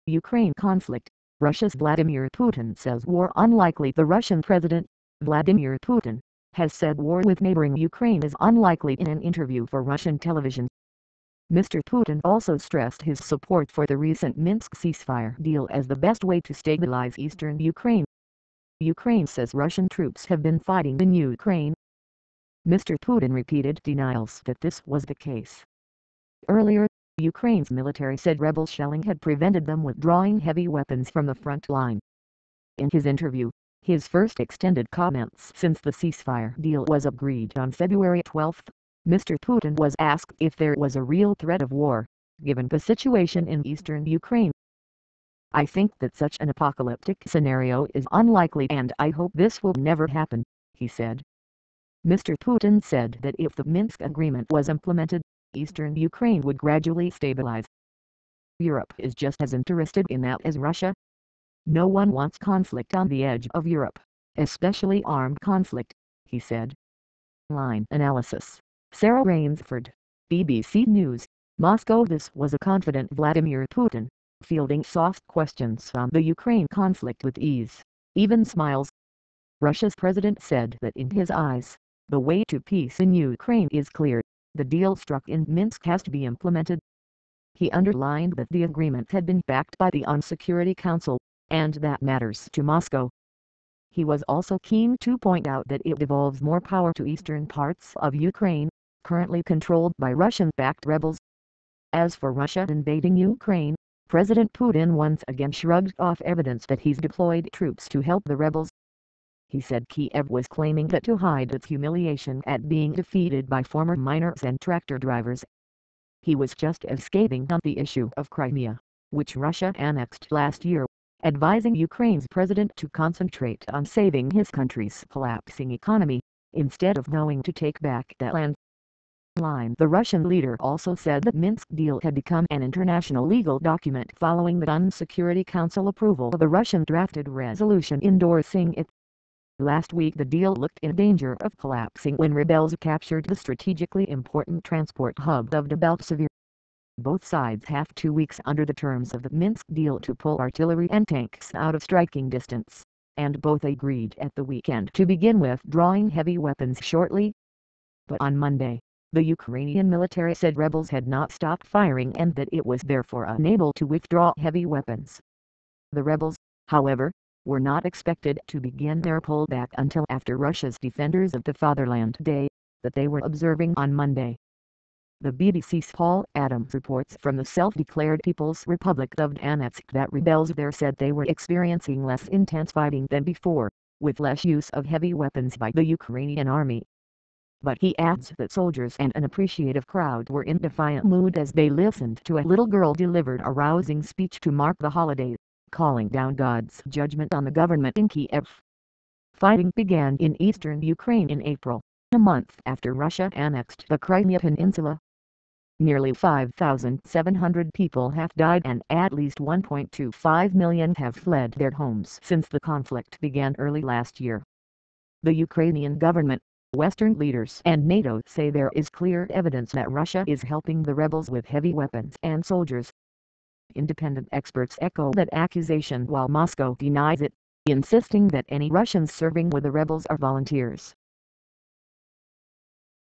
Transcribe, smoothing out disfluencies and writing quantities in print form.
Ukraine conflict. Russia's Vladimir Putin says war unlikely. The Russian President, Vladimir Putin, has said war with neighboring Ukraine is unlikely in an interview for Russian television. Mr. Putin also stressed his support for the recent Minsk ceasefire deal as the best way to stabilize eastern Ukraine. Ukraine says Russian troops have been fighting in Ukraine. Mr. Putin repeated denials that this was the case. Earlier, Ukraine's military said rebel shelling had prevented them withdrawing heavy weapons from the front line. In his interview, his first extended comments since the ceasefire deal was agreed on February 12, Mr. Putin was asked if there was a real threat of war, given the situation in eastern Ukraine. "I think that such an apocalyptic scenario is unlikely and I hope this will never happen," he said. Mr. Putin said that if the Minsk agreement was implemented, eastern Ukraine would gradually stabilize. "Europe is just as interested in that as Russia. No one wants conflict on the edge of Europe, especially armed conflict," he said. Line analysis. Sarah Rainsford, BBC News, Moscow. This was a confident Vladimir Putin, fielding soft questions on the Ukraine conflict with ease, even smiles. Russia's president said that in his eyes, the way to peace in Ukraine is clear. The deal struck in Minsk has to be implemented. He underlined that the agreement had been backed by the UN Security Council, and that matters to Moscow. He was also keen to point out that it devolves more power to eastern parts of Ukraine, currently controlled by Russian-backed rebels. As for Russia invading Ukraine, President Putin once again shrugged off evidence that he's deployed troops to help the rebels. He said Kiev was claiming that to hide its humiliation at being defeated by former miners and tractor drivers. He was just as scathing on the issue of Crimea, which Russia annexed last year, advising Ukraine's president to concentrate on saving his country's collapsing economy, instead of going to take back that land. The Russian leader also said that Minsk deal had become an international legal document following the UN Security Council approval of a Russian drafted resolution endorsing it. Last week the deal looked in danger of collapsing when rebels captured the strategically important transport hub of Debaltseve. Both sides have 2 weeks under the terms of the Minsk deal to pull artillery and tanks out of striking distance, and both agreed at the weekend to begin withdrawing heavy weapons shortly. But on Monday, the Ukrainian military said rebels had not stopped firing and that it was therefore unable to withdraw heavy weapons. The rebels, however, were not expected to begin their pullback until after Russia's Defenders of the Fatherland Day, that they were observing on Monday. The BBC's Paul Adams reports from the self-declared People's Republic of Donetsk that rebels there said they were experiencing less intense fighting than before, with less use of heavy weapons by the Ukrainian army. But he adds that soldiers and an appreciative crowd were in defiant mood as they listened to a little girl delivered a rousing speech to mark the holiday, calling down God's judgment on the government in Kiev. Fighting began in eastern Ukraine in April, a month after Russia annexed the Crimea Peninsula. Nearly 5,700 people have died and at least 1.25 million have fled their homes since the conflict began early last year. The Ukrainian government, Western leaders and NATO say there is clear evidence that Russia is helping the rebels with heavy weapons and soldiers. Independent experts echo that accusation while Moscow denies it, insisting that any Russians serving with the rebels are volunteers.